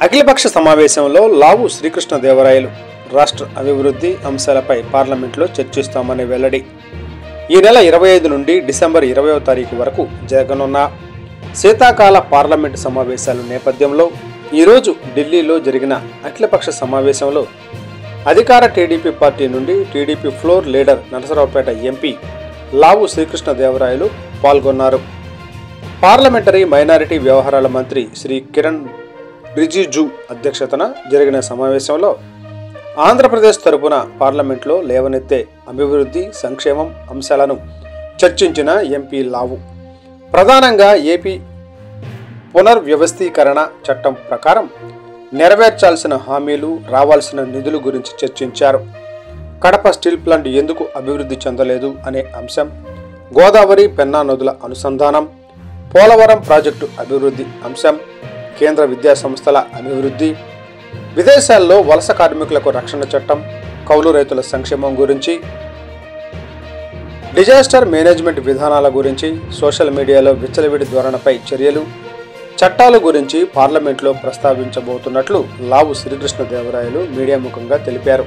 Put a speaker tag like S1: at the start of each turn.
S1: అఖిలపక్ష సమావేశంలో లావు శ్రీకృష్ణదేవరాయలు రాష్ట్ర అభివృద్ధి అంశాలపై పార్లమెంట్లో చర్చిస్తామని వెల్లడి. ఈ నెల 25 నుండి డిసెంబర్ 20వ తారీఖు వరకు జరగనున్న శీతాకాల పార్లమెంటు సమావేశాల నేపథ్యంలో ఈరోజు ఢిల్లీలో జరిగిన అఖిలపక్ష సమావేశంలో అధికార టీడీపీ పార్టీ నుండి TDP floor leader Narasaraopet MP Lavu Srikrishnadevarayalu పాల్గొన్నారు. పార్లమెంటరీ మైనారిటీ వ్యవహారాల మంత్రి శ్రీ కిరణ్ రిజిజు అధ్యక్షతన జరిగిన సమావేశంలో ఆంధ్రప్రదేశ్ తరపున పార్లమెంట్లో లేవనెత్తే అభివృద్ధి సంక్షేమం అంశాలను చర్చించిన ఎంపీ లావు ప్రధానంగా ఏపీ పునర్వ్యవస్థీకరణ చట్టం ప్రకారం నెరవేర్చాల్సిన హామీలు, రావాల్సిన నిధుల గురించి చర్చించారు. కడప స్టీల్ ప్లాంట్ ఎందుకు అభివృద్ధి చెందలేదు అనే అంశం, గోదావరి పెన్నా నదుల అనుసంధానం, పోలవరం ప్రాజెక్టు అభివృద్ధి అంశం, కేంద్ర విద్యా సంస్థల అభివృద్ధి, విదేశాల్లో వలస కార్మికులకు రక్షణ చట్టం, కౌలు రైతుల సంక్షేమం గురించి, డిజాస్టర్ మేనేజ్మెంట్ విధానాల గురించి, సోషల్ మీడియాలో విచ్చలవిడి ధోరణిపై చర్యలు, చట్టాల గురించి పార్లమెంట్లో ప్రస్తావించబోతున్నట్లు లావు శ్రీకృష్ణదేవరాయలు మీడియా ముఖంగా తెలిపారు.